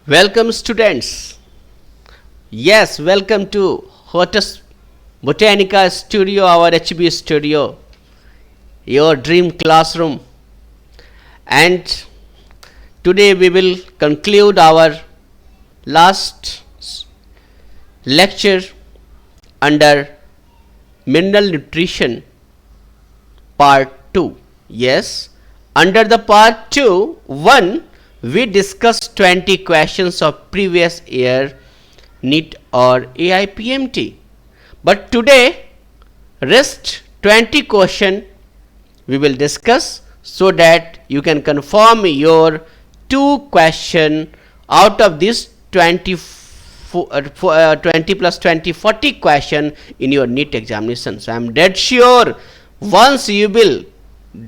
Welcome students. Yes, welcome to Hotus Botanica Studio, our HB studio, your dream classroom. And today we will conclude our last lecture under mineral nutrition part 2. Yes, under the part 2, 1 we discussed 20 questions of previous year NEET or AIPMT. But today, rest 20 question we will discuss so that you can confirm your 2 question out of this 20 plus 20 40 question in your NEET examination. So I am dead sure once you will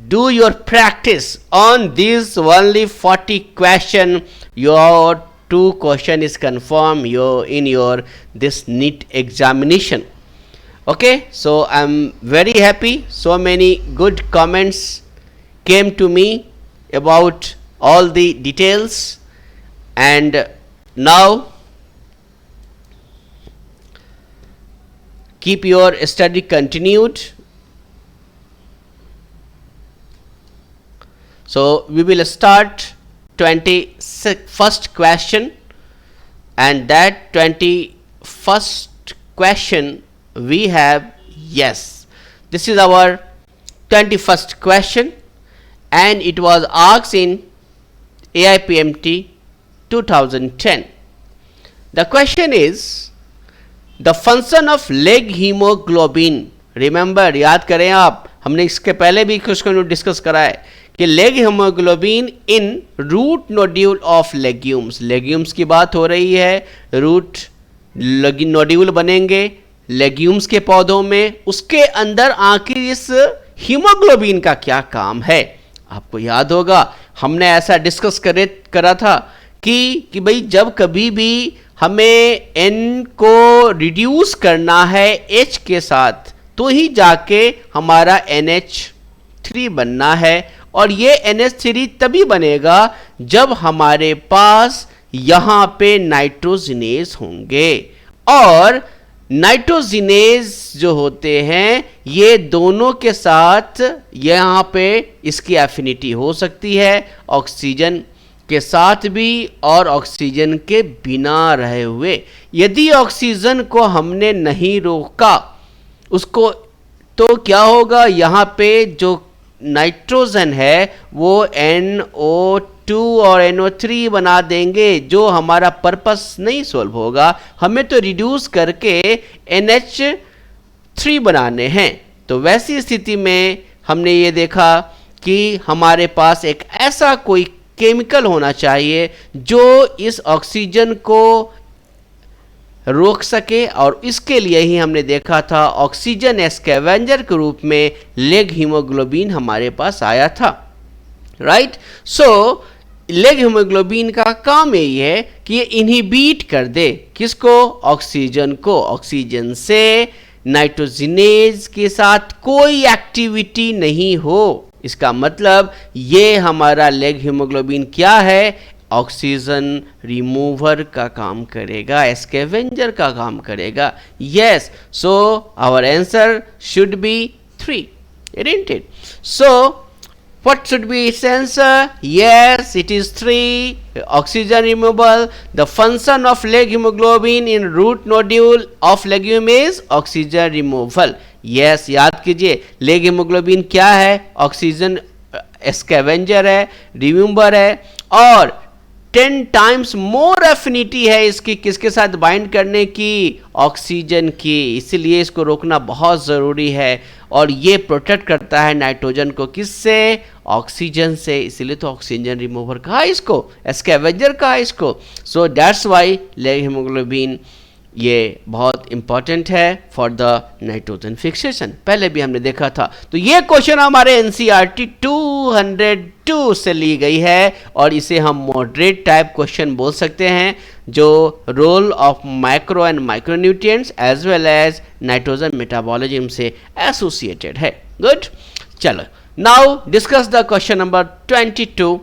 do your practice on these only 40 question, your 2 question is confirmed in your this NEET examination. Okay, so I'm very happy. So many good comments came to me about all the details, and now keep your study continued. So we will start 21st question, and that 21st question we have, yes, this is our 21st question, and it was asked in AIPMT 2010. The question is the function of leg hemoglobin. Remember, याद करें आप, हमने इसके पहले भी question discuss करा है कि leg haemoglobin in root nodule of legumes. Legumes की बात हो रही है, रूट नोड्यूल बनेंगे लेग्यूम्स के पौधों में, उसके अंदर आखिर इस हीमोग्लोबिन का क्या काम है. आपको याद होगा हमने ऐसा डिस्कस करा था कि भाई जब कभी भी हमें N को रिड्यूस करना है H के साथ तो ही जाके हमारा NH3 बनना है, और ये NH3 तभी बनेगा जब हमारे पास यहाँ पे नाइट्रोजिनेज होंगे. और नाइट्रोजिनेज जो होते हैं ये दोनों के साथ यहाँ पे इसकी एफिनिटी हो सकती है ऑक्सीजन के साथ भी और ऑक्सीजन के बिना रहे हुए. यदि ऑक्सीजन को हमने नहीं रोका उसको तो क्या होगा, यहाँ पे जो नाइट्रोजन है वो NO2 और NO3 बना देंगे, जो हमारा पर्पस नहीं सॉल्व होगा. हमें तो रिड्यूस करके NH3 बनाने हैं. तो वैसी स्थिति में हमने ये देखा कि हमारे पास एक ऐसा कोई केमिकल होना चाहिए जो इस ऑक्सीजन को रोक सके, और इसके लिए ही हमने देखा था ऑक्सीजन स्कैवेंजर के रूप में लेग हीमोग्लोबिन हमारे पास आया था. राइट. सो लेग हीमोग्लोबिन का काम यही है कि ये इनहिबिट कर दे किसको, ऑक्सीजन को. ऑक्सीजन से नाइट्रोजिनेज के साथ कोई एक्टिविटी नहीं हो. इसका मतलब ये हमारा लेग हीमोग्लोबिन क्या है, ऑक्सीजन रिमूवर का काम करेगा, स्कैवेंजर का काम करेगा. Yes, so our answer should be 3, isn't it? So what should be its answer? Yes, it is 3, oxygen removal. The function of leg hemoglobin in root nodule of legume is oxygen removal. Yes, याद कीजिए leg haemoglobin क्या है, oxygen scavenger है, remover है, और 10 times more affinity है इसकी किसके साथ बाइंड करने की, ऑक्सीजन की. इसलिए इसको रोकना बहुत ज़रूरी है, और ये प्रोटेक्ट करता है नाइट्रोजन को किससे, ऑक्सीजन से. इसलिए तो ऑक्सीजन रिमूवर कहा इसको, स्कैवेंजर कहा इसको. So that's why leg haemoglobin ये बहुत इंपॉर्टेंट है फॉर द नाइट्रोजन फिक्सेशन. पहले भी हमने देखा था. तो ये क्वेश्चन हमारे NCERT 202 से ली गई है, और इसे हम मॉडरेट टाइप क्वेश्चन बोल सकते हैं, जो role of micro and micronutrients as well as nitrogen metabolism से एसोसिएटेड है. गुड. चलो, now discuss the question number 22.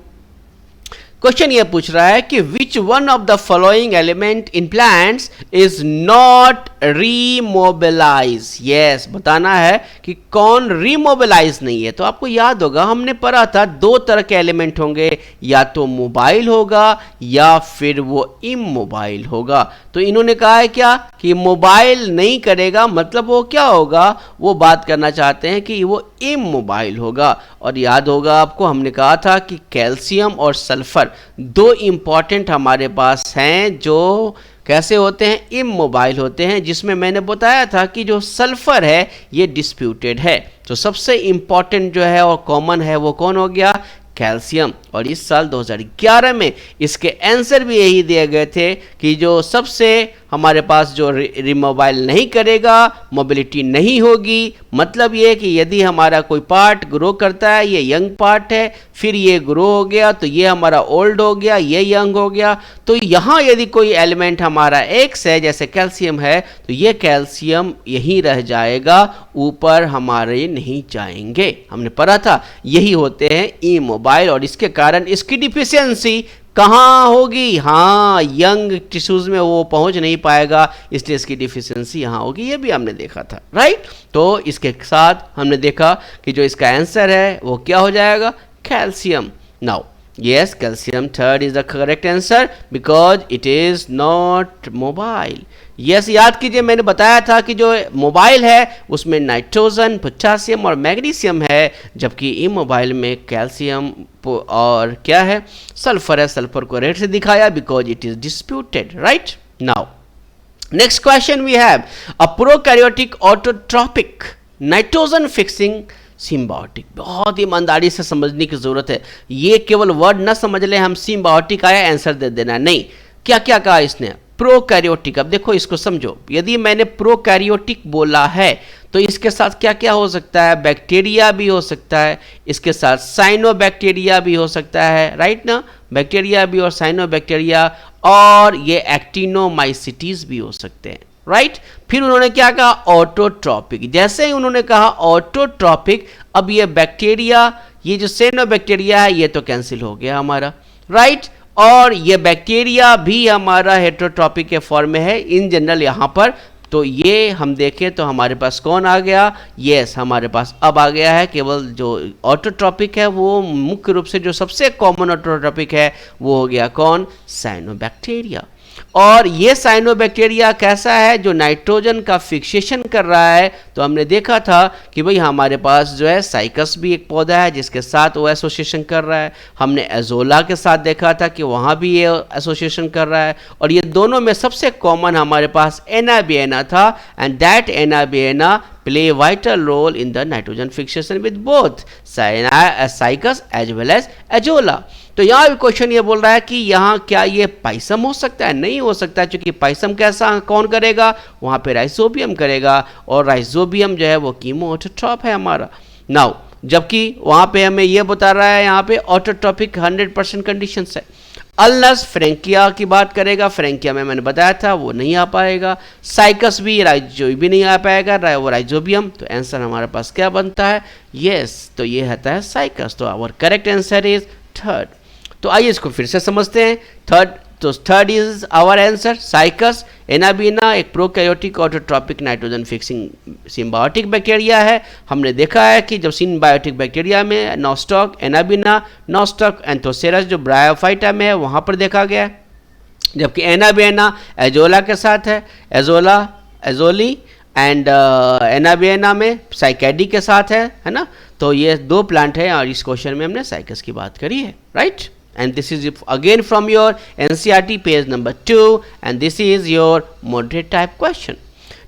Question ये पूछ रहा है कि which one of the following element in plants is not remobilise. Yes, बताना है कि कौन रीमोबिलाइज नहीं है। तो आपको याद होगा हमने पढ़ा था दो तरह के एलिमेंट होंगे, या तो मोबाइल होगा या फिर वो इमोबाइल होगा। तो इन्होंने कहा है क्या कि मोबाइल नहीं करेगा, मतलब वो क्या होगा, वो बात करना चाहते हैं कि वो इमोबाइल होगा। और याद होगा आपको हमने कहा था कि कैल्शियम और सल्फर दो इंपॉर्टेंट हमारे पास हैं जो कैसे होते हैं, इमोबाइल होते हैं, जिसमें मैंने बताया था कि जो सल्फर है ये डिस्प्यूटेड है। तो सबसे इंपॉर्टेंट जो है और कॉमन है वो कौन हो गया, कैल्शियम। और इस साल 2011 में इसके आंसर भी यही दिए गए थे कि जो सबसे हमारे पास जो रिमोबाइल नहीं करेगा, मोबिलिटी नहीं होगी, मतलब ये कि यदि हमारा कोई पार्ट ग्रो करता है, ये यंग पार्ट है, फिर ये ग्रो हो गया तो ये हमारा ओल्ड हो गया, ये यंग हो गया। तो यहाँ यदि कोई एलिमेंट हमारा एक्स है, जैसे कैल्शियम है, तो ये कैल्शियम यहीं रह जाएगा, ऊपर हमारे नहीं जाएंगे। हमने पढ़ा था यही होते हैं इमोबाइल, और इसके कारण इसकी डिफिशियंसी कहाँ होगी, हाँ यंग टिश्यूज में वो पहुंच नहीं पाएगा, इसलिए इसकी डिफिशियंसी यहाँ होगी। ये भी हमने देखा था, राइट। तो इसके साथ हमने देखा कि जो इसका आंसर है वो क्या हो जाएगा, calcium. Now yes, calcium third is the correct answer because it is not mobile. Yes, याद कीजिए मैंने बताया था कि जो मोबाइल है उसमें नाइट्रोजन, पोटासियम और मैग्नीशियम है, जबकि इमोबाइल में कैल्शियम और क्या है, सल्फर है। सल्फर को रेड से दिखाया because it is disputed, right. Now next question we have a prokaryotic autotrophic nitrogen fixing symbiotic. बहुत ईमानदारी से समझने की जरूरत है, ये केवल वर्ड न समझ ले हम सिम्बायोटिक आया आंसर दे देना, नहीं। क्या क्या कहा इसने, प्रोकैरियोटिक। अब देखो इसको समझो, यदि मैंने प्रोकैरियोटिक बोला है तो इसके साथ क्या क्या हो सकता है, बैक्टीरिया भी हो सकता है, इसके साथ साइनोबैक्टीरिया भी हो सकता है, राइट ना, बैक्टीरिया भी और साइनोबैक्टीरिया, और ये एक्टिनोमाइसिटीज भी हो सकते हैं, राइट। फिर उन्होंने क्या कहा, ऑटोट्रॉपिक। जैसे ही उन्होंने कहा ऑटोट्रॉपिक, अब ये बैक्टीरिया, ये जो साइनोबैक्टीरिया है ये तो कैंसिल हो गया हमारा, राइट। और ये बैक्टीरिया भी हमारा हेटेरोट्रॉपिक के फॉर्म में है इन जनरल यहाँ पर। तो ये हम देखें तो हमारे पास कौन आ गया, यस हमारे पास अब आ गया है केवल जो ऑटोट्रॉपिक है, वो मुख्य रूप से जो सबसे कॉमन ऑटोट्रॉपिक है वो हो गया कौन, साइनोबैक्टीरिया। और ये साइनोबैक्टीरिया कैसा है, जो नाइट्रोजन का फिक्सेशन कर रहा है। तो हमने देखा था कि भाई हमारे पास जो है साइकस भी एक पौधा है जिसके साथ वो एसोसिएशन कर रहा है। हमने एजोला के साथ देखा था कि वहाँ भी ये एसोसिएशन कर रहा है। और ये दोनों में सबसे कॉमन हमारे पास एनाबिएना था, and that anabaena play vital role in the nitrogen fixation with both cycas as well as azolla. तो यहाँ भी क्वेश्चन ये बोल रहा है कि यहाँ क्या ये पाइसम हो सकता है, नहीं हो सकता, क्योंकि पाइसम कैसा कौन करेगा, वहाँ पे राइजोबियम करेगा, और राइजोबियम जो है वो कीमोऑटोट्रॉप है हमारा। नाउ जबकि वहाँ पे हमें ये बता रहा है यहाँ पे ऑटोट्रॉपिक 100% कंडीशन है। अल्नस फ्रेंकिया की बात करेगा, फ्रेंकिया में मैंने बताया था वो नहीं आ पाएगा। साइकस भी भी नहीं आ पाएगा, वो राइजोबियम। तो आंसर हमारे पास क्या बनता है, यस तो ये रहता है साइकस। तो our correct answer is third. तो आइए इसको फिर से समझते हैं। Third is our answer cycas. Anabaena एक prokaryotic autotrophic nitrogen fixing symbiotic bacteria है। हमने देखा है कि जब सिम्बायोटिक बैक्टीरिया में नॉस्टॉक, एनाबिना, नॉस्टॉक, एंथोसेरस जो ब्रायोफाइटा में है वहाँ पर देखा गया है, जबकि एनाबिना एजोला के साथ है, एजोली एंड एनाबिना में साइकैडी के साथ है ना। तो ये दो प्लांट है और इस क्वेश्चन में हमने साइकस की बात करी है, right. And this is again from your NCERT page number 2, and this is your moderate type question.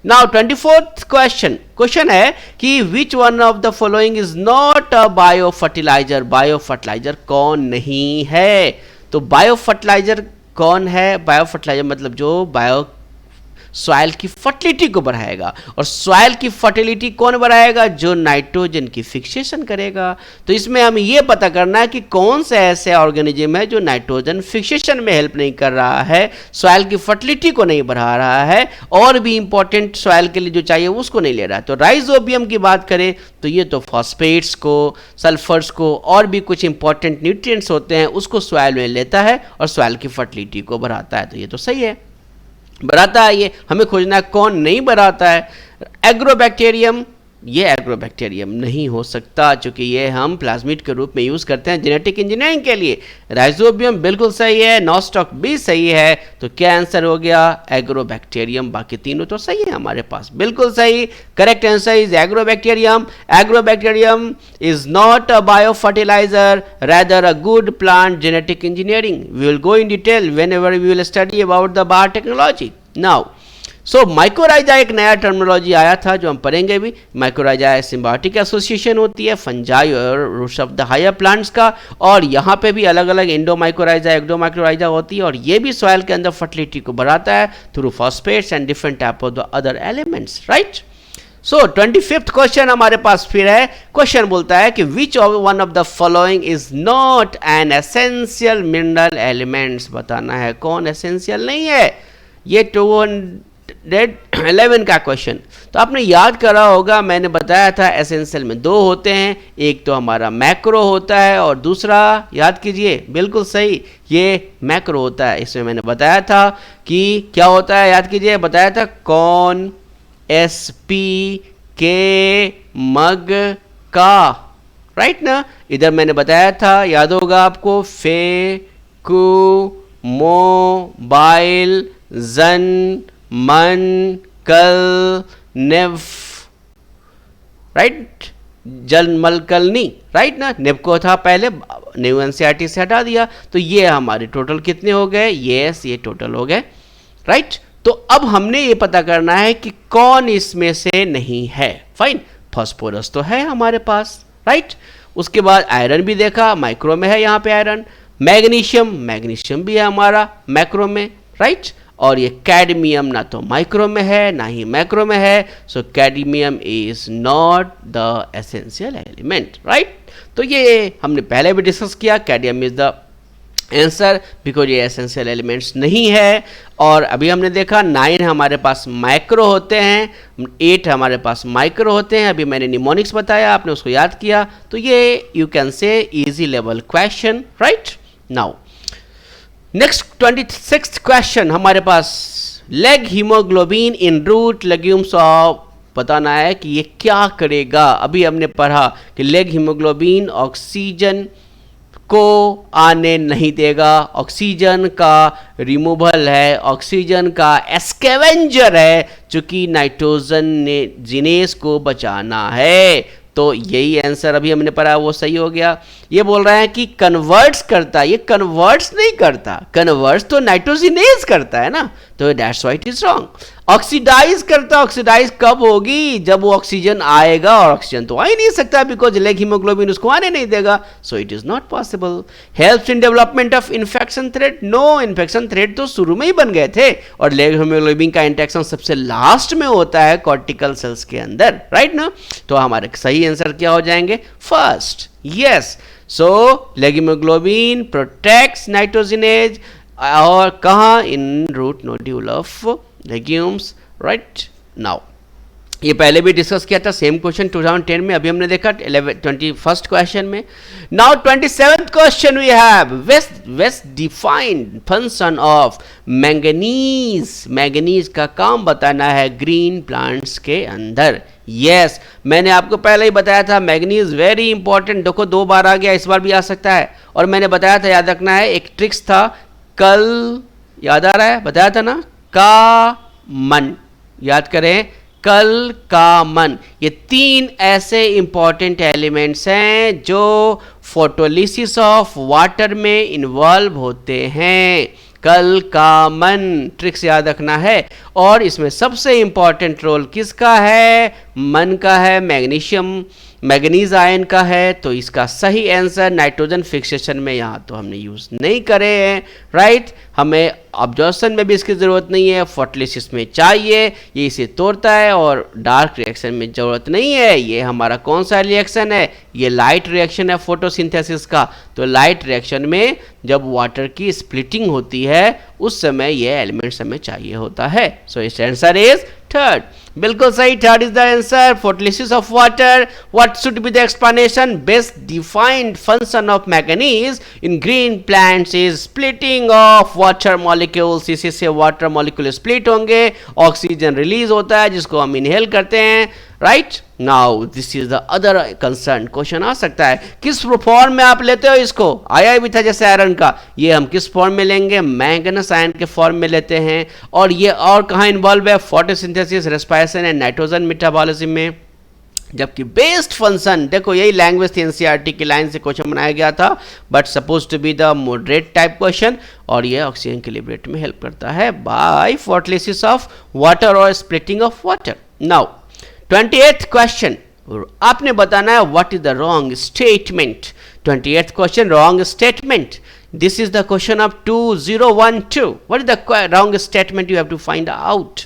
Now 24th question है कि which one of the following is not a biofertilizer? Biofertilizer कौन नहीं है? तो biofertilizer कौन है? Biofertilizer मतलब जो सॉइल की फर्टिलिटी को बढ़ाएगा। और सॉइल की फर्टिलिटी कौन बढ़ाएगा? जो नाइट्रोजन की फिक्सेशन करेगा। तो इसमें हमें यह पता करना है कि कौन सा ऐसे ऑर्गेनिज्म है जो नाइट्रोजन फिक्सेशन में हेल्प नहीं कर रहा है, सॉइल की फर्टिलिटी को नहीं बढ़ा रहा है, और भी इंपॉर्टेंट सॉइल के लिए जो चाहिए उसको नहीं ले रहा है। तो राइजोबियम की बात करें तो ये तो फॉस्फेट्स को, सल्फर्स को और भी कुछ इंपॉर्टेंट न्यूट्रिएंट्स होते हैं उसको सॉइल में लेता है और सॉइल की फर्टिलिटी को बढ़ाता है। तो ये तो सही है, बढ़ाता है। ये हमें खोजना है कौन नहीं बढ़ाता है। एग्रोबैक्टीरियम, ये एग्रोबैक्टीरियम नहीं हो सकता क्योंकि ये हम प्लाज्मिड के रूप में यूज़ करते हैं जेनेटिक इंजीनियरिंग के लिए। राइजोबियम बिल्कुल सही है, नॉस्टॉक भी सही है। तो क्या आंसर हो गया? एग्रोबैक्टीरियम। बाकी तीनों तो सही है हमारे पास, बिल्कुल सही। Correct answer is Agrobacterium. Agrobacterium is not a biofertiliser, rather a good plant genetic engineering. We will go in detail whenever we will study about the biotechnology. Now, so mycorrhiza एक नया terminology आया था जो हम पढ़ेंगे भी। Mycorrhiza symbiotic association होती है फंजाई और roots of the higher plants का, और यहाँ पे भी अलग अलग इंडोमाइकोराइजा, एक्डोमाइकोराइजा होती है, और ये भी सॉइल के अंदर फर्टिलिटी को बढ़ाता है through phosphates and different type of the other elements, right. So 25th question हमारे पास फिर है। क्वेश्चन बोलता है कि which one of the following is not an essential mineral elements. बताना है कौन एसेंशियल नहीं है। ये 211 का क्वेश्चन। तो आपने याद करा होगा, मैंने बताया था एसेंशियल में दो होते हैं, एक तो हमारा मैक्रो होता है और दूसरा, याद कीजिए, बिल्कुल सही, ये मैक्रो होता है। इसमें मैंने बताया था कि क्या होता है, याद कीजिए, बताया था कौन, SP के मग का, राइट ना। इधर मैंने बताया था, याद होगा आपको, फे कु मोबाइल जन मन कल नेव, राइट, जल मल कल नी, राइट ना। नेव को था पहले, न्यू NCERT से हटा दिया। तो ये हमारे टोटल कितने हो गए? यस, ये टोटल हो गए, राइट। तो अब हमने ये पता करना है कि कौन इसमें से नहीं है। फाइन, फास्फोरस तो है हमारे पास, राइट। उसके बाद आयरन भी देखा, माइक्रो में है यहाँ पे आयरन। मैग्नीशियम, मैग्नीशियम भी है हमारा मैक्रो में, राइट। और ये कैडमियम ना तो माइक्रो में है ना ही मैक्रो में है। So cadmium is not the essential element, right. तो ये हमने पहले भी डिस्कस किया, cadmium is the answer because ये एसेंशियल एलिमेंट्स नहीं है। और अभी हमने देखा 9 हमारे पास माइक्रो होते हैं, 8 हमारे पास माइक्रो होते हैं। अभी मैंने निमोनिक्स बताया, आपने उसको याद किया। तो ये you can say easy level question, right. Now next 26th question हमारे पास, leg haemoglobin in root legumes of. बताना है कि ये क्या करेगा। अभी हमने पढ़ा कि लेग हीमोग्लोबिन ऑक्सीजन को आने नहीं देगा, ऑक्सीजन का रिमूवल है, ऑक्सीजन का एस्केवेंजर है, चूंकि नाइट्रोजन ने जिनेस को बचाना है। तो यही आंसर अभी हमने पढ़ा, वो सही हो गया। ये बोल रहा है कि कन्वर्ट्स करता, ये कन्वर्ट्स नहीं करता, कन्वर्ट्स तो नाइट्रोजिनेज करता है ना, तो that's why it is wrong. Oxidise करता, ऑक्सीडाइज कब होगी? जब वो ऑक्सीजन आएगा, और ऑक्सीजन तो आ ही नहीं सकता बिकॉज लेग हीमोग्लोबिन उसको आने नहीं देगा। So it is not possible. Helps in development of infection thread, no, infection thread तो शुरू में ही बन गए थे, और लेग हीमोग्लोबिन का इंटरेक्शन सबसे लास्ट में होता है कॉर्टिकल सेल्स के अंदर, राइट ना। तो हमारे सही आंसर क्या हो जाएंगे? First, yes. So leg haemoglobin protects nitrogenase, और कहाँ? In root nodule of legumes, right. Now ये पहले भी डिस्कस किया था, सेम क्वेश्चन 2010 में, अभी हमने देखा 21st क्वेश्चन में। Now 27th question we have, best defined function of manganese. Manganese का काम बताना है ग्रीन प्लांट्स के अंदर। यस, मैंने आपको पहले ही बताया था मैंगनीज वेरी इंपॉर्टेंट। देखो 2 बार आ गया, इस बार भी आ सकता है। और मैंने बताया था, याद रखना है, एक ट्रिक्स था, कल, याद आ रहा है, बताया था ना, का मन, याद करें, कल का मन। ये 3 ऐसे इंपॉर्टेंट एलिमेंट्स हैं जो फोटोलिसिस ऑफ वाटर में इन्वॉल्व होते हैं। कल का मन, ट्रिक्स याद रखना है। और इसमें सबसे इंपॉर्टेंट रोल किसका है? मन का है। मैग्नीशियम, मैग्नीज आयन का है, तो इसका सही आंसर नाइट्रोजन फिक्सेशन में यहाँ तो हमने यूज़ नहीं करे हैं, राइट। हमें ऑब्जर्वेशन में भी इसकी ज़रूरत नहीं है, फोटोलिसिस में चाहिए, ये इसे तोड़ता है, और डार्क रिएक्शन में ज़रूरत नहीं है। ये हमारा कौन सा रिएक्शन है, ये लाइट रिएक्शन है फोटोसिंथेसिस का। तो लाइट रिएक्शन में जब वाटर की स्प्लिटिंग होती है उस समय ये एलिमेंट्स हमें चाहिए होता है। सो इस आंसर इज थर्ड। बिल्कुल सही, third is the answer, photolysis of water. What should be the explanation? Best defined function of manganese in green plants is splitting of water molecules. इसी से वाटर मॉलिक्यूल स्प्लिट होंगे, oxygen release होता है जिसको हम inhale करते हैं, right. Now this is the other concern. Question आ सकता है किस फॉर्म में आप लेते हो इसको, आया भी था जैसे आयरन का, ये हम किस फॉर्म में लेंगे, मैंगनस आयन के फॉर्म में लेते हैं। और ये और कहाँ इन्वॉल्व है, photosynthesis, respiration and nitrogen metabolism में। जबकि बेस्ट फंक्शन, देखो यही लैंग्वेज थी, एनसीईआरटी की लाइन से क्वेश्चन बनाया गया था, but suppose to be the moderate type question, और ये ऑक्सीजन के लिबरेट में हेल्प करता है बाय फोटोलिसिस ऑफ वाटर और splitting of water. Now 28th question, आपने बताना है what is the wrong statement. 28th question, wrong statement. This is the question of 2012। What is the wrong statement you have to find out.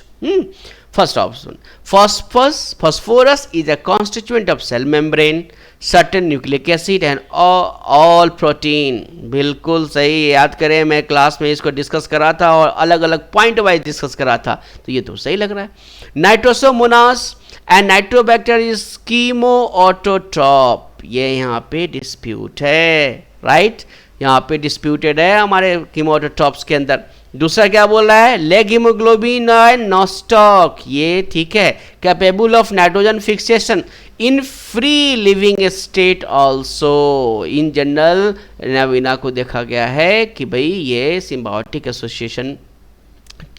First option, phosphorus is a constituent of cell membrane, certain nucleic acid and all protein। बिल्कुल सही, याद करें मैं class में इसको discuss करा था और अलग अलग पॉइंट वाइज डिस्कस करा था, तो ये तो सही लग रहा है। Nitrosomonas and Nitrobacter is chemo autotroph, ये यहाँ पे डिस्प्यूट है, राइट। यहाँ पे डिस्प्यूटेड है हमारे कीमोटोट्रॉप्स के अंदर। दूसरा क्या बोल रहा है, लेग हीमोग्लोबिन एंड नॉस्टॉक, ये ठीक है। Capable of nitrogen fixation in free living state also. In general नवीना को देखा गया है कि भाई ये सिम्बायोटिक एसोसिएशन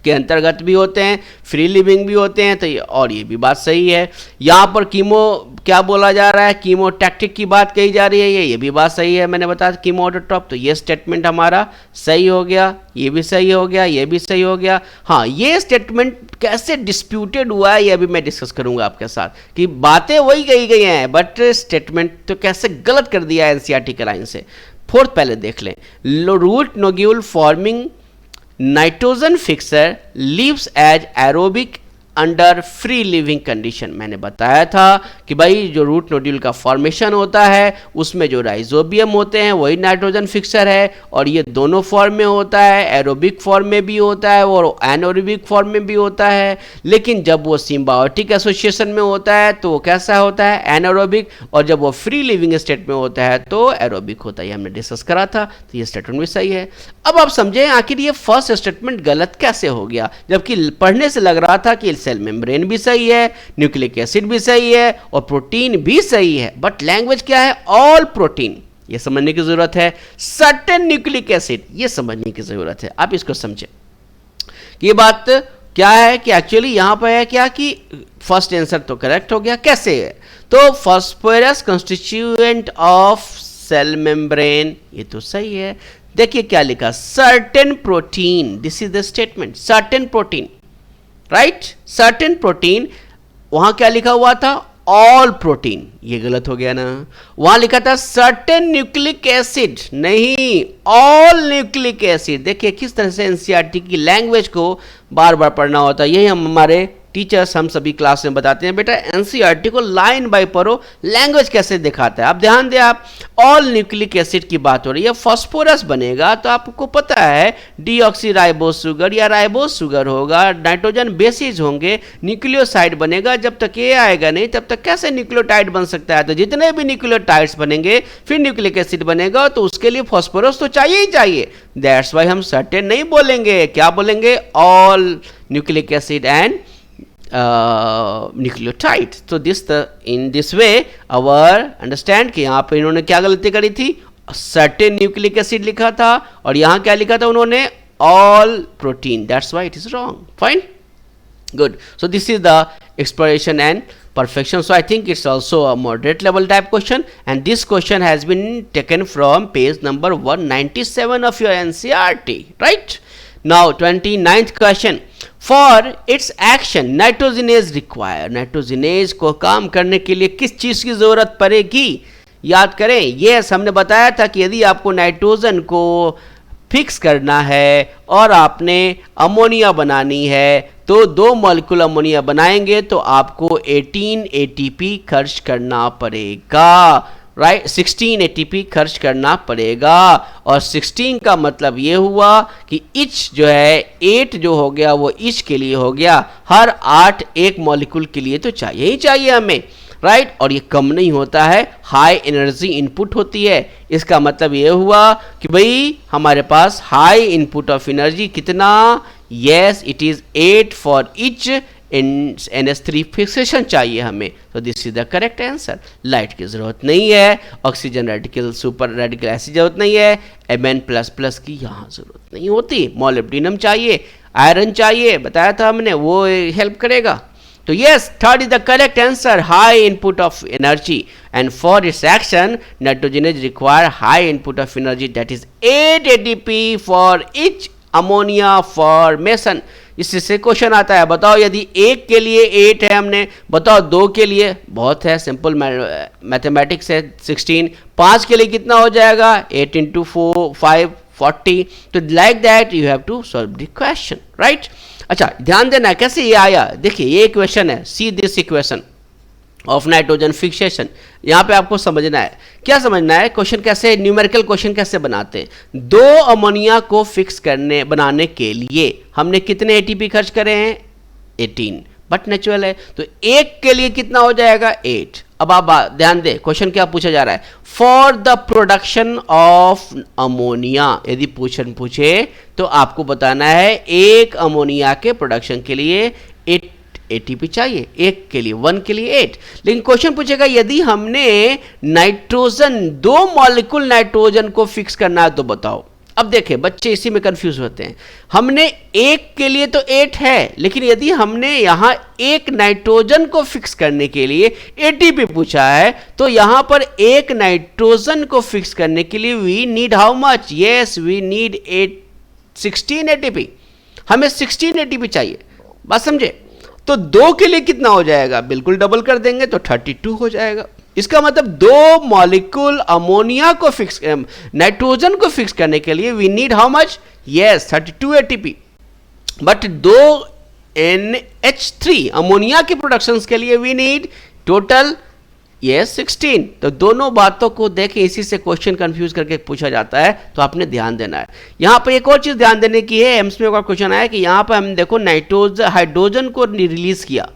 के अंतर्गत भी होते हैं, फ्री लिविंग भी होते हैं, तो ये और ये भी बात सही है। यहाँ पर कीमो क्या बोला जा रहा है, कीमोटैक्टिक की बात कही जा रही है, ये भी बात सही है। मैंने बताया कीमो ऑटोट्रॉप, तो ये स्टेटमेंट हमारा सही हो गया, ये भी सही हो गया, ये भी सही हो गया। हाँ, ये स्टेटमेंट कैसे डिस्प्यूटेड हुआ है ये भी मैं डिस्कस करूंगा आपके साथ, कि बातें वही कही गई हैं बट स्टेटमेंट तो कैसे गलत कर दिया है एनसीईआरटी के लाइन से। फोर्थ पहले देख लें, root nodule forming nitrogen fixer lives as aerobic under free living condition. मैंने बताया था कि भाई जो रूट नोड्यूल का फॉर्मेशन होता है उसमें जो राइजोबियम होते हैं वही नाइट्रोजन फिक्सर है, और ये दोनों फॉर्म में होता है, एरोबिक फॉर्म में भी होता है और एनोरोबिक फॉर्म में भी होता है। लेकिन जब वो सिम्बायोटिक एसोसिएशन में होता है तो वो कैसा होता है, एनोरोबिक, और जब वो फ्री लिविंग स्टेट में होता है तो एरोबिक होता है। ये हमने डिस्कस करा था, तो ये स्टेटमेंट भी सही है। अब आप समझें आखिर ये फर्स्ट स्टेटमेंट गलत कैसे हो गया, जबकि पढ़ने से लग रहा था कि सेल मेम्ब्रेन भी सही है, न्यूक्लिक एसिड भी सही है और प्रोटीन भी सही है, बट लैंग्वेज क्या है, ऑल प्रोटीन, ये समझने की जरूरत है। सर्टेन न्यूक्लिक एसिड, ये समझने की जरूरत है। आप इसको समझें ये बात क्या है कि एक्चुअली यहां पर है क्या कि फर्स्ट आंसर तो करेक्ट हो गया, कैसे है, तो phosphorus constituent of cell membrane, ये तो सही है। देखिए क्या लिखा, certain protein, this is the statement, certain protein, right, certain protein. वहां क्या लिखा हुआ था, ऑल प्रोटीन, ये गलत हो गया ना। वहां लिखा था सर्टेन न्यूक्लिक एसिड, नहीं ऑल न्यूक्लिक एसिड। देखिए किस तरह से एनसीईआरटी की लैंग्वेज को बार बार पढ़ना होता है, यही हम हमारे टीचर्स हम सभी क्लास में बताते हैं, बेटा एनसीईआरटी को लाइन बाय पढ़ो, लैंग्वेज कैसे दिखाता है। आप ध्यान दें, आप ऑल न्यूक्लिक एसिड की बात हो रही है, फॉस्फोरस बनेगा तो आपको पता है डीऑक्सीराइबोस शुगर या राइबोस शुगर होगा, नाइट्रोजन बेसिस होंगे, न्यूक्लियोसाइड बनेगा। जब तक ये आएगा नहीं तब तक कैसे न्यूक्लियोटाइड बन सकता है, तो जितने भी न्यूक्लियोटाइड्स बनेंगे फिर न्यूक्लिक एसिड बनेगा, तो उसके लिए फॉस्फोरस तो चाहिए ही चाहिए। दैट्स वाई हम सर्टेन नहीं बोलेंगे, क्या बोलेंगे, all nucleic acid and nucleotide. तो in this way our understand कि यहाँ पे इन्होंने क्या गलती करी थी, सर्टेन न्यूक्लिक एसिड लिखा था और यहाँ क्या लिखा था उन्होंने, all protein, that's why it is wrong. Fine, good. So this is the exploration and perfection. So I think it's also a moderate level type question, and this question has been taken from page number 197 of your NCERT, right? Now 29th question, for its action nitrogenase require, nitrogenase को काम करने के लिए किस चीज की जरूरत पड़ेगी? याद करें, यस हमने बताया था कि यदि आपको नाइट्रोजन को फिक्स करना है और आपने अमोनिया बनानी है तो 2 मॉलिक्यूल अमोनिया बनाएंगे तो आपको 18 एटीपी खर्च करना पड़ेगा, राइट 16 एटीपी खर्च करना पड़ेगा। और 16 का मतलब ये हुआ कि इच जो है 8 जो हो गया वो इच के लिए हो गया, हर 8 एक मॉलिक्यूल के लिए तो चाहिए ही चाहिए हमें, राइट और ये कम नहीं होता है, हाई एनर्जी इनपुट होती है। इसका मतलब ये हुआ कि भाई हमारे पास हाई इनपुट ऑफ एनर्जी कितना, yes it is 8 for each NH3 fixation चाहिए हमें, तो this is the correct answer. Light की जरूरत नहीं है, ऑक्सीजन रेडिकल सुपर रेडिकल ऐसी जरूरत नहीं है, Mn++ की यहाँ जरूरत नहीं होती, मोलिब्डेनम चाहिए, आयरन चाहिए, बताया था हमने वो हेल्प करेगा। तो yes third is the correct answer, high input of energy and for its action nitrogenase require high input of energy that is 8 ATP for each ammonia formation. इससे क्वेश्चन आता है, बताओ यदि एक के लिए 8 है हमने, बताओ 2 के लिए, बहुत है सिंपल मैथमेटिक्स है 16, 5 के लिए कितना हो जाएगा 8 × 4 5 40, तो like that you have to solve the question, right. अच्छा ध्यान देना कैसे ये आया, देखिए ये इक्वेशन है, see this equation of nitrogen fixation, यहाँ पे आपको समझना है, क्या समझना है, क्वेश्चन कैसे न्यूमेरिकल क्वेश्चन कैसे बनाते हैं। 2 अमोनिया को फिक्स करने बनाने के लिए हमने कितने एटीपी खर्च करे हैं 18, बट नेचुरल है तो एक के लिए कितना हो जाएगा 8। अब आप ध्यान दें क्वेश्चन क्या पूछा जा रहा है, for the production of ammonia, यदि पूछे तो आपको बताना है एक अमोनिया के प्रोडक्शन के लिए 8 एटीपी चाहिए, एक के लिए 1 के लिए 8। लेकिन क्वेश्चन पूछेगा यदि हमने नाइट्रोजन 2 मॉलिक्यूल नाइट्रोजन को फिक्स करना है तो बताओ। अब देखें बच्चे इसी में कंफ्यूज होते हैं, हमने एक के लिए तो 8 है, लेकिन यदि हमने यहां एक नाइट्रोजन को फिक्स करने के लिए एटीपी पूछा है तो यहां पर एक नाइट्रोजन को फिक्स करने के लिए we need how much, yes we need 16 ATP, हमें 16 एटीपी चाहिए, बात समझे। तो 2 के लिए कितना हो जाएगा, बिल्कुल डबल कर देंगे तो 32 हो जाएगा। इसका मतलब 2 मॉलिक्यूल अमोनिया को फिक्स नाइट्रोजन को फिक्स करने के लिए we need how much, yes 32 ATP, but 2 NH3 ammonia के प्रोडक्शन के लिए वी नीड टोटल यस 16। तो दोनों बातों को देखें, इसी से क्वेश्चन कंफ्यूज करके पूछा जाता है, तो आपने ध्यान देना है। यहां पर एक और चीज ध्यान देने की है, एम्स में एक और क्वेश्चन आया कि यहां पर हम देखो हाइड्रोजन को रिलीज किया,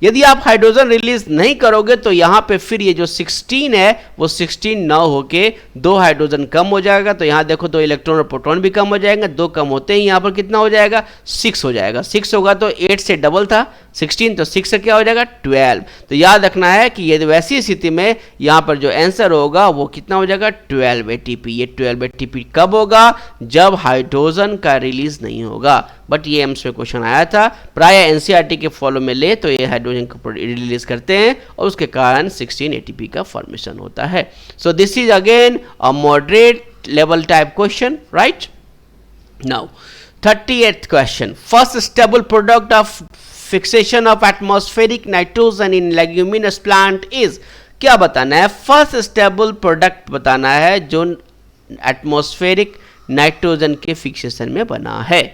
यदि आप हाइड्रोजन रिलीज नहीं करोगे तो यहां पे फिर ये जो 16 है वो 16 ना होके 2 हाइड्रोजन कम हो जाएगा, तो यहां देखो 2 इलेक्ट्रॉन और प्रोटॉन भी कम हो जाएंगे, 2 कम होते ही यहां पर कितना हो जाएगा 6 हो जाएगा, 6 होगा तो 8 से डबल था 16, तो 6 से क्या हो जाएगा 12। तो याद रखना है कि यदि वैसी स्थिति में यहां पर जो आंसर होगा वो कितना हो जाएगा 12 एटीपी। ये 12 एटीपी कब होगा, जब हाइड्रोजन का रिलीज नहीं होगा, बट ये एम्स में क्वेश्चन आया था, प्राय एनसीईआरटी के फॉलो में ले तो ये हाइड्रोजन को रिलीज करते हैं और उसके कारण 16 एटीपी का फॉर्मेशन होता है। सो this is again a moderate level type question, right. Now 38th question, first stable product of fixation of atmospheric nitrogen in leguminous plant is, क्या बताना है, फर्स्ट स्टेबल प्रोडक्ट बताना है जो एटमॉस्फेरिक नाइट्रोजन के फिक्सेशन में बना है।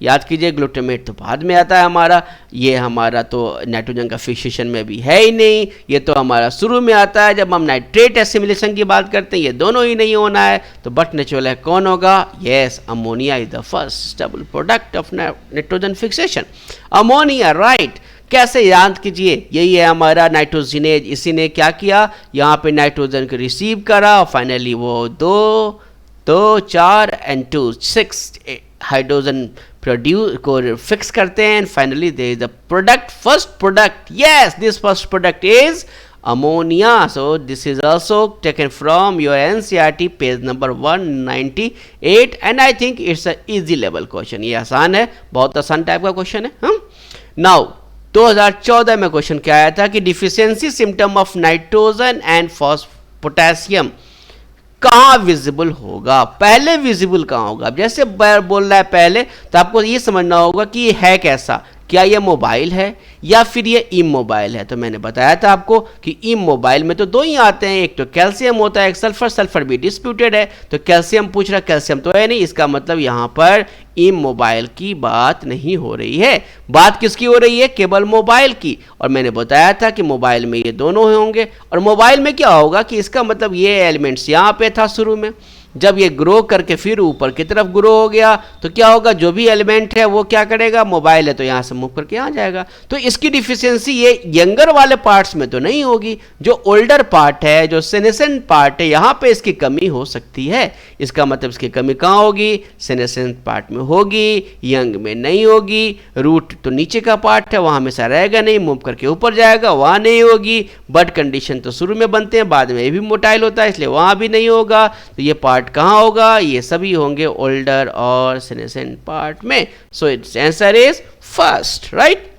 याद कीजिए ग्लूटामेट तो बाद में आता है हमारा, ये हमारा तो नाइट्रोजन का फिक्सेशन में भी है ही नहीं, ये तो हमारा शुरू में आता है जब हम नाइट्रेट एसिमिलेशन की बात करते हैं, ये दोनों ही नहीं होना है, तो बट नेचुरल है कौन होगा, yes ammonia is the first stable product of nitrogen fixation, ammonia, right. कैसे याद कीजिए, यही है हमारा नाइट्रोजिनेज, इसी ने क्या किया, यहाँ पे नाइट्रोजन को रिसीव करा और फाइनली वो 2 4 एंड 2 6 हाइड्रोजन प्रोड्यूस को फिक्स करते हैं, and finally there is the product, first product, yes this first product is ammonia. So this is also taken from your NCERT page number 198 and I think it's a easy level question. ये आसान है, बहुत आसान type का question है. हम now 2014 में question क्या आया था कि deficiency symptom of nitrogen and potassium कहाँ विजिबल होगा, पहले विजिबल कहाँ होगा। जैसे बोल रहा है पहले, तो आपको ये समझना होगा कि ये है कैसा, क्या ये मोबाइल है या फिर ये इमोबाइल है। तो मैंने बताया था आपको कि इमोबाइल में तो दो ही आते हैं, एक तो कैल्शियम होता है, एक सल्फर। सल्फर भी डिस्प्यूटेड है, तो कैल्शियम पूछ रहा, कैल्शियम तो है नहीं, इसका मतलब यहाँ पर इमोबाइल की बात नहीं हो रही है। बात किसकी हो रही है, केवल मोबाइल की। और मैंने बताया था कि मोबाइल में ये दोनों होंगे, और मोबाइल में क्या होगा कि इसका मतलब ये एलिमेंट्स यहाँ पे था शुरू में, जब ये ग्रो करके फिर ऊपर की तरफ ग्रो हो गया तो क्या होगा, जो भी एलिमेंट है वो क्या करेगा, मोबाइल है तो यहाँ से मूव करके यहाँ जाएगा। तो इसकी डिफिशियंसी ये यंगर वाले पार्ट्स में तो नहीं होगी, जो ओल्डर पार्ट है, जो सेनेसेंट पार्ट है, यहाँ पे इसकी कमी हो सकती है। इसका मतलब इसकी कमी कहाँ होगी, सेनेसेंट पार्ट में होगी, यंग में नहीं होगी। रूट तो नीचे का पार्ट है, वहाँ हमेशा रहेगा नहीं, मूव करके ऊपर जाएगा, वहाँ नहीं होगी। बट कंडीशन तो शुरू में बनते हैं, बाद में ये भी मोटाइल होता है, इसलिए वहाँ भी नहीं होगा। तो ये पार्ट कहाँ होगा, ये सभी होंगे ओल्डर और सेनेसेंट पार्ट में। So it's answer is first, right,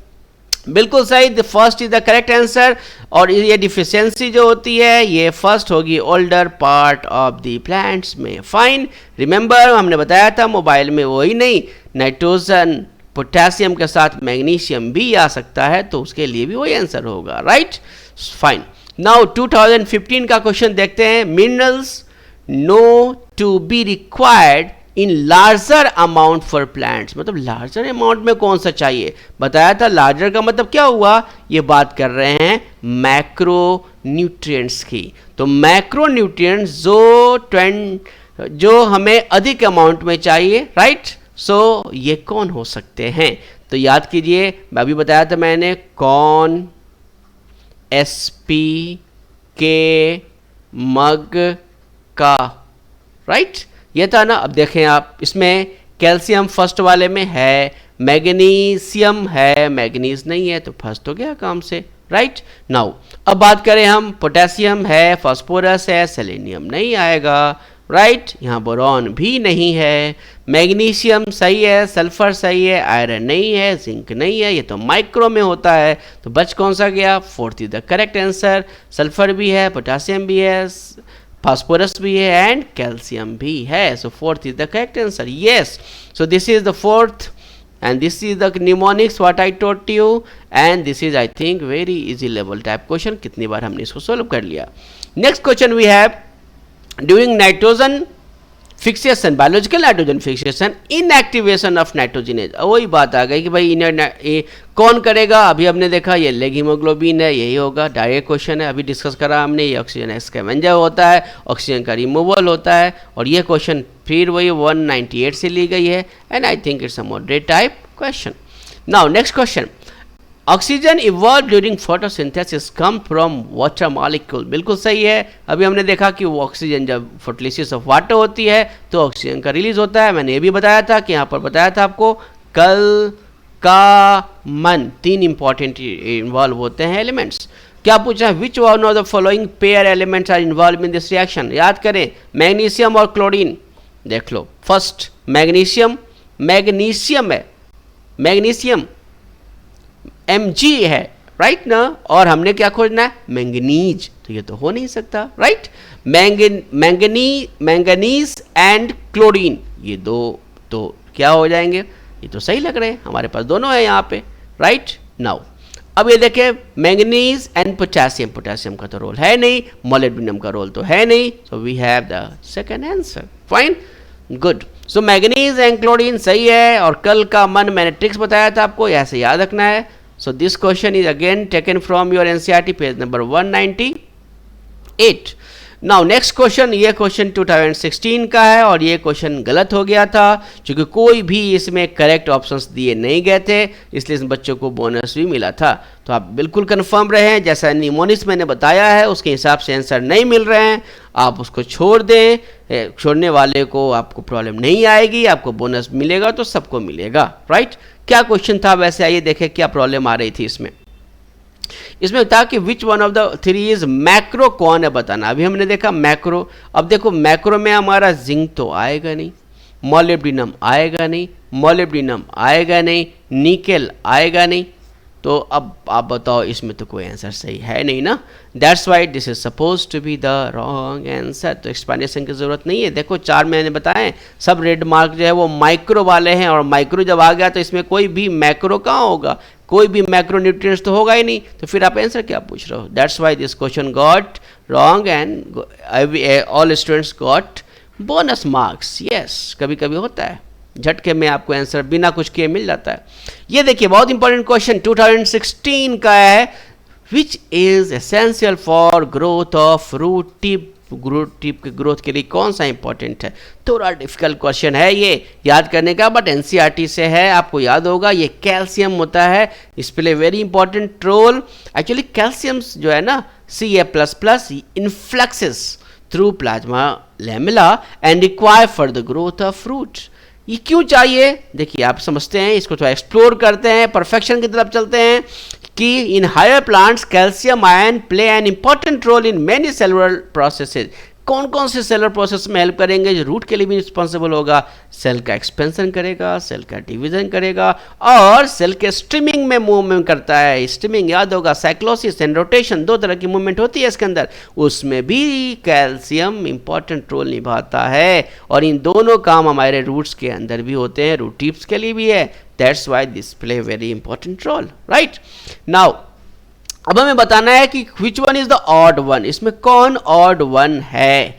बिल्कुल सही, the first is the correct answer. और ये डिफिशियंसी जो होती है ये फर्स्ट होगी older part of the plants में। फाइन, रिमेंबर हमने बताया था मोबाइल में वही नहीं, नाइट्रोजन पोटेशियम के साथ मैग्नीशियम भी आ सकता है, तो उसके लिए भी वही आंसर होगा, राइट। फाइन, नाउ 2015 का क्वेश्चन देखते हैं। Minerals known to be required in larger amount for plants, मतलब लार्जर अमाउंट में कौन सा चाहिए। बताया था लार्जर का मतलब क्या हुआ, ये बात कर रहे हैं मैक्रो न्यूट्रिएंट्स की। तो मैक्रो न्यूट्रिएंट्स जो हमें अधिक अमाउंट में चाहिए, राइट। सो ये कौन हो सकते हैं, तो याद कीजिए, अभी बताया था मैंने, कॉर्न, SP के, मग का, राइट, ये था ना। अब देखें आप, इसमें कैल्शियम फर्स्ट वाले में है, मैग्नीशियम है, मैग्नीज नहीं है, तो फर्स्ट हो गया काम से, राइट। नाउ अब बात करें हम, पोटेशियम है, फास्फोरस है, सेलेनियम नहीं आएगा, राइट। यहाँ बोरॉन भी नहीं है, मैग्नीशियम सही है, सल्फर सही है, आयरन नहीं है, जिंक नहीं है, ये तो माइक्रो में होता है। तो बच कौन सा गया, fourth is the correct answer. Sulphur भी है, पोटेशियम भी है, फास्फोरस भी है एंड कैल्शियम भी है। So fourth is the correct answer, yes. So this is the fourth and this is the mnemonics what I taught you, and this is I think very easy level type question। कितनी बार हमने इसको solve कर लिया। Next question we have, during nitrogen fixation, biological nitrogen fixation, inactivation of nitrogenase. वही बात आ गई कि भाई कौन करेगा। अभी हमने देखा ये लेग हीमोग्लोबिन है, यही होगा, डायरेक्ट क्वेश्चन है, अभी डिस्कस करा हमने। ये ऑक्सीजन स्कैवेंजर होता है, ऑक्सीजन का रिमूवल होता है, और ये क्वेश्चन फिर वही 198 से ली गई है, and I think it's a moderate type question. Now next question, oxygen evolve during photosynthesis come from water molecule. बिल्कुल सही है, अभी हमने देखा कि वो ऑक्सीजन जब फोटोलिसिस ऑफ वाटर होती है तो ऑक्सीजन का रिलीज होता है। मैंने ये भी बताया था कि यहाँ पर बताया था आपको, कल, का, मन, तीन इंपॉर्टेंट इन्वॉल्व होते हैं एलिमेंट्स। क्या पूछा, which one of the following pair elements are involve in this reaction. याद करें, मैग्नीशियम और क्लोरीन। देख लो, फर्स्ट मैग्नीशियम, मैग्नीशियम है, मैग्नीशियम Mg है, राइट ना, और हमने क्या खोजना है, मैंगनीज, तो ये तो हो नहीं सकता, राइट। मैंगनीज एंड क्लोरीन, ये दो तो क्या हो जाएंगे, ये तो सही लग रहे हैं, हमारे पास दोनों है यहाँ पे, राइट। नाउ अब ये देखें, मैंगनीज एंड पोटेशियम, पोटेशियम का तो रोल है नहीं, मोलिब्डेनम का रोल तो है नहीं, so we have the second answer. Fine, good. So manganese and chlorine सही है, और कल का मन मैंने ट्रिक्स बताया था आपको, ऐसे याद रखना है। So this question is again taken from your NCERT page number 198. Now next question, ये क्वेश्चन 2016 का है, और ये क्वेश्चन गलत हो गया था क्योंकि कोई भी इसमें करेक्ट ऑप्शंस दिए नहीं गए थे, इसलिए इन बच्चों को बोनस भी मिला था। तो आप बिल्कुल कंफर्म रहें, जैसा निमोनिक्स मैंने बताया है उसके हिसाब से आंसर नहीं मिल रहे हैं, आप उसको छोड़ दें। छोड़ने वाले को आपको प्रॉब्लम नहीं आएगी, आपको बोनस मिलेगा तो सबको मिलेगा, राइट। क्या क्वेश्चन था वैसे, आइए देखें क्या प्रॉब्लम आ रही थी इसमें। इसमें था कि which one of the three is macro, कौन है बताना। अभी हमने देखा मैक्रो, अब देखो मैक्रो में हमारा जिंक तो आएगा नहीं, मोलिब्डेनम आएगा नहीं, मोलिब्डेनम आएगा नहीं, निकेल आएगा नहीं, तो अब आप बताओ, इसमें तो कोई आंसर सही है नहीं ना। That's why this is suppose to be the wrong answer. तो एक्सप्लेनेशन की जरूरत नहीं है। देखो 4 मैंने बताए, सब रेड मार्क जो है वो माइक्रो वाले हैं, और माइक्रो जब आ गया तो इसमें कोई भी मैक्रो कहाँ होगा, कोई भी मैक्रो न्यूट्रिएंट्स तो होगा ही नहीं, तो फिर आप आंसर क्या पूछ रहे हो। That's why this question got wrong and all students got bonus marks. Yes, कभी कभी होता है, झटके में आपको आंसर बिना कुछ किए मिल जाता है। ये देखिए बहुत इंपॉर्टेंट क्वेश्चन 2016 का है, which is essential for growth of root tip. Root tip के ग्रोथ के लिए कौन सा इंपॉर्टेंट है। थोड़ा डिफिकल्ट क्वेश्चन है ये याद करने का, बट एनसीईआरटी से है, आपको याद होगा। ये कैल्शियम होता है, is play very important role. Actually calcium जो है ना, Ca++ influxes through plasma lamella and require for the growth of fruit. ये क्यों चाहिए, देखिए आप समझते हैं, इसको थोड़ा एक्सप्लोर करते हैं, परफेक्शन की तरफ चलते हैं कि in higher plants calcium ion play an important role in many cellular processes. कौन कौन से सेलुलर प्रोसेस में हेल्प करेंगे, जो रूट के लिए भी रिस्पॉन्सिबल होगा। सेल का एक्सपेंशन करेगा, सेल का डिवीजन करेगा, और सेल के स्ट्रीमिंग में मूवमेंट करता है। स्ट्रीमिंग याद होगा, साइक्लोसिस एंड रोटेशन, 2 तरह की मूवमेंट होती है इसके अंदर, उसमें भी कैल्शियम इंपॉर्टेंट रोल निभाता है। और इन दोनों काम हमारे रूट्स के अंदर भी होते हैं, रूट टिप्स के लिए भी है। That's why this play very important role, right. Now अब हमें बताना है कि which one is the odd one, इसमें कौन ऑड वन है।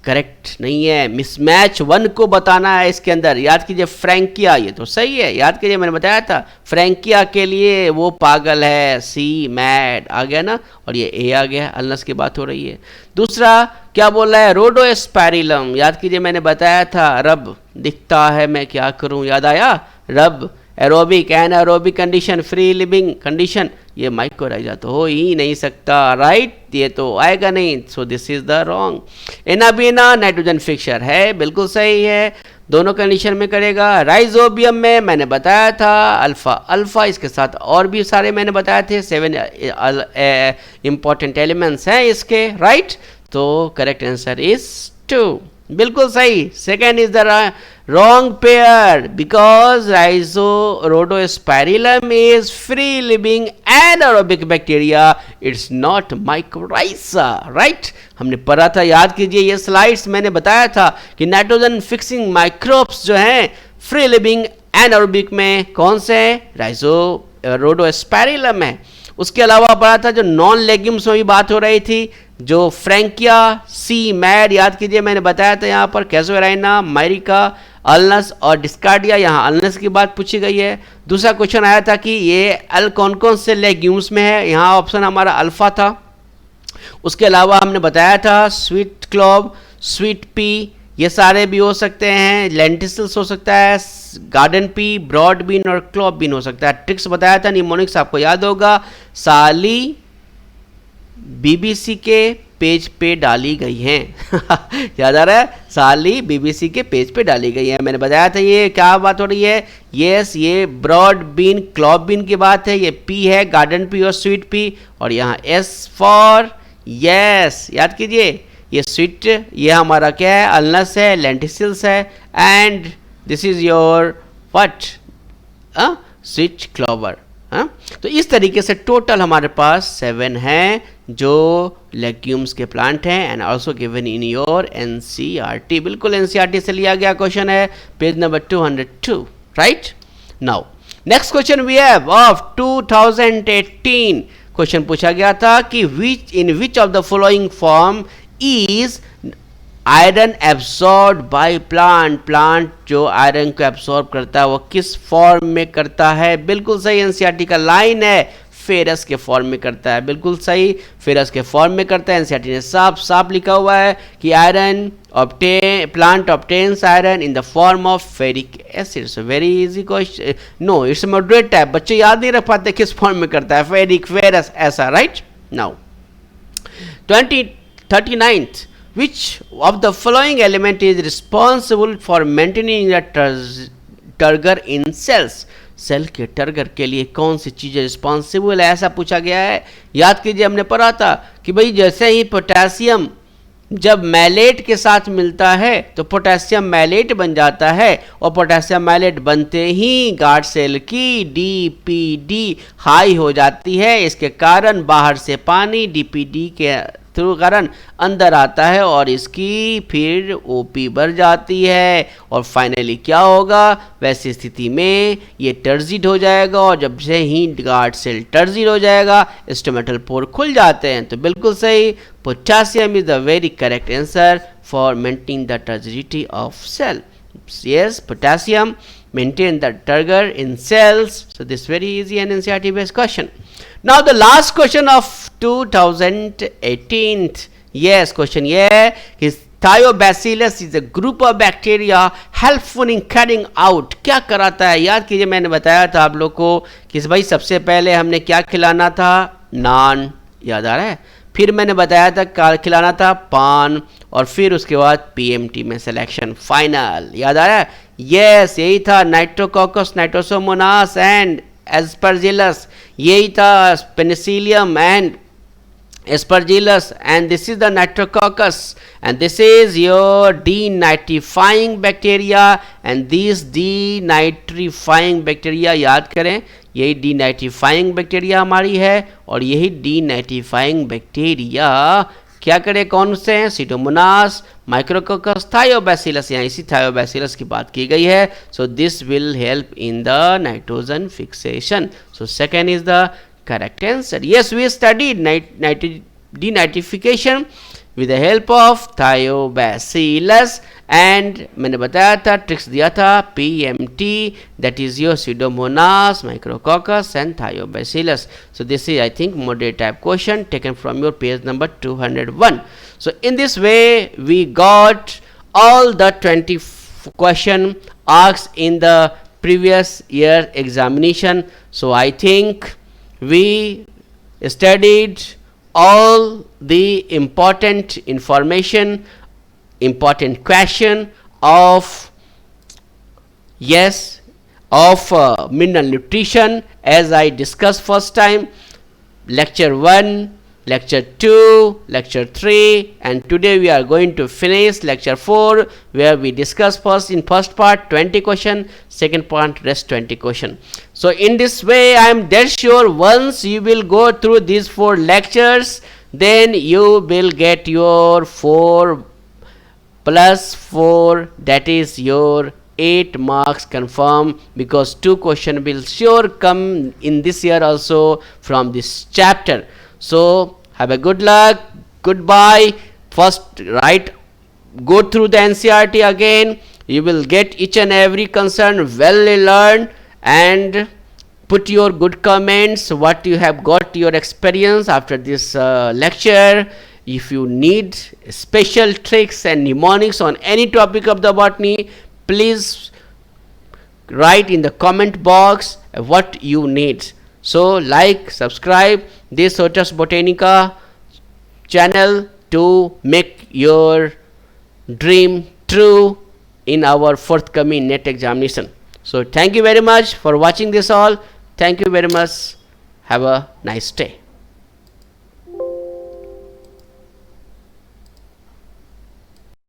करेक्ट नहीं है, मिसमैच 1 को बताना है इसके अंदर। याद कीजिए फ्रैंकिया, ये तो सही है, याद कीजिए मैंने बताया था फ्रैंकिया के लिए वो पागल है, सी मैड आ गया ना, और ये ए आ गया, अल्नस की बात हो रही है। दूसरा क्या बोल रहा है, रोडोस्पैरिलम, याद कीजिए मैंने बताया था रब दिखता है मैं क्या करूं, याद आया, रब aerobic anaerobic condition, free living condition, ये माइकोराइजा तो हो ही नहीं सकता, राइट, ये तो आएगा नहीं, सो this is the wrong. Anabaena nitrogen fixer है, बिल्कुल सही है, दोनों कंडीशन में करेगा। राइजोबियम में मैंने बताया था अल्फा अल्फा, इसके साथ और भी सारे मैंने बताए थे, 7 इंपॉर्टेंट एलिमेंट्स हैं इसके, राइट। तो करेक्ट आंसर इज 2, बिल्कुल सही। Second is the wrong pair because rhodospirillum is free living anaerobic bacteria, it's not mycorrhiza, right. हमने पढ़ा था, याद कीजिए ये स्लाइड्स मैंने बताया था कि नाइट्रोजन फिक्सिंग माइक्रोब्स जो हैं फ्री लिविंग एनारोबिक में कौन से हैं, रोडोस्पैरिलम है। उसके अलावा पढ़ा था जो नॉन लेग्यूम्स में भी बात हो रही थी, जो फ्रैंकिया, सी मैड, याद कीजिए मैंने बताया था यहाँ पर कैसोराइना, मायरिका, अल्नस और डिस्कार्डिया, यहाँ अल्नस की बात पूछी गई है। दूसरा क्वेश्चन आया था कि ये अल कौन कौन से लेग्यूम्स में है, यहाँ ऑप्शन हमारा अल्फा था। उसके अलावा हमने बताया था स्वीट क्लोव, स्वीट पी, ये सारे भी हो सकते हैं, लेंटिसल्स हो सकता है, गार्डन पी, ब्रॉड बीन और क्लोव बीन हो सकता है। ट्रिक्स बताया था, निमोनिक्स आपको याद होगा, साली बीबीसी के पेज पे डाली गई हैं याद आ रहा है, साली बीबीसी के पेज पे डाली गई है, मैंने बताया था। ये क्या बात हो रही है, यस ये ब्रॉड बीन क्लॉव बीन की बात है, ये पी है गार्डन पी और स्वीट पी, और यहाँ एस फॉर यस, याद कीजिए ये स्वीट, ये हमारा क्या है, अल्नस है, लेंटिसल्स है, and this is your what, sweet clover. तो इस तरीके से टोटल हमारे पास 7 हैं जो लेग्यूम्स के प्लांट हैं, and also given in your NCERT, बिल्कुल एनसीईआरटी से लिया गया क्वेश्चन है, page number 202, right. Now next question we have of 2018, question पूछा गया था कि which of the following form is iron absorb by plant, plant जो आयरन को एब्सॉर्ब करता है वो किस फॉर्म में करता है, बिल्कुल सही, एनसीईआरटी का लाइन है, फेरस के फॉर्म में करता है, बिल्कुल सही, फेरस के फॉर्म में करता है। एनसीईआरटी ने साफ साफ लिखा हुआ है कि iron plant obtains iron in the form of ferric acid. So very easy question, no it's moderate type, बच्चे याद नहीं रख पाते किस फॉर्म में करता है, फेरिक, फेरस, ऐसा, right. Now 39th, which of the following element is responsible for maintaining the turgor in cells, cell के टर्गर के लिए कौन सी चीज़ें रिस्पॉन्सिबल है, ऐसा पूछा गया है। याद कीजिए हमने पढ़ा था कि भाई जैसे ही पोटेशियम जब मैलेट के साथ मिलता है तो पोटेशियम मैलेट बन जाता है, और पोटेशियम मैलेट बनते ही गार्ड सेल की डीपीडी हाई हो जाती है। इसके कारण बाहर से पानी डीपीडी के थ्रू कारण अंदर आता है और इसकी फिर ओपी बढ़ जाती है, और फाइनली क्या होगा, वैसी स्थिति में ये टर्जिड हो जाएगा, और जब से ही गार्ड सेल टर्जिड हो जाएगा स्टोमेटल पोर खुल जाते हैं। तो बिल्कुल सही, potassium is the very correct answer for maintain the turgidity of cell. Yes, potassium maintain the turgor in cells. So this very easy and NCERT based question. Now the last question of 2018. Yes, question ये है, Thiobacillus is a group of bacteria helpful in carrying out. क्या कराता है? याद कीजिए, मैंने बताया था आप लोग को कि भाई सबसे पहले हमने क्या खिलाना था, नान, याद आ रहा है। फिर मैंने बताया था खिलाना था पान, और फिर उसके बाद पीएमटी में सिलेक्शन फाइनल, याद आ रहा है। यस, यही था नाइट्रोकोकस, नाइट्रोसोमोनास एंड एस्परजिलस, यही था Penicillium and Aspergillus, and this is the Nitrococcus, and this is your denitrifying bacteria, and these denitrifying bacteria याद करें, यही denitrifying बैक्टीरिया हमारी है, और यही denitrifying बैक्टीरिया क्या करें, कौन से हैं, सीडोमोनास, माइक्रोकोकस, थायोबैसिलस, यहाँ इसी थायोबैसिलस की बात की गई है। So this will help in the nitrogen fixation. So second is the correct answer. Yes, we studied denitrification with the help of Thiobacillus, and मैंने बताया था, ट्रिक्स दिया था, PMT, that is your Pseudomonas, Micrococcus and Thiobacillus. So this is, I think, moderate type question taken from your page number 201. So in this way we got all the 20 question asked in the previous year examination. So I think we studied all the important information, important question of, yes, of mineral nutrition, as I discussed first time, lecture 1, lecture 2, lecture 3, and today we are going to finish lecture 4, where we discuss first in first part 20 question, second part rest 20 question. So in this way I am dead sure once you will go through these 4 lectures, then you will get your 4 plus 4, that is your 8 marks confirmed, because 2 question will sure come in this year also from this chapter. So have a good luck, goodbye. First, right, go through the NCERT again, you will get each and every concern well learned, and put your good comments, what you have got your experience after this lecture. If you need special tricks and mnemonics on any topic of the botany, please write in the comment box what you need. So like, subscribe this Sotus Botanica channel to make your dream true in our forthcoming NET examination. So thank you very much for watching this all. Thank you very much. Have a nice day.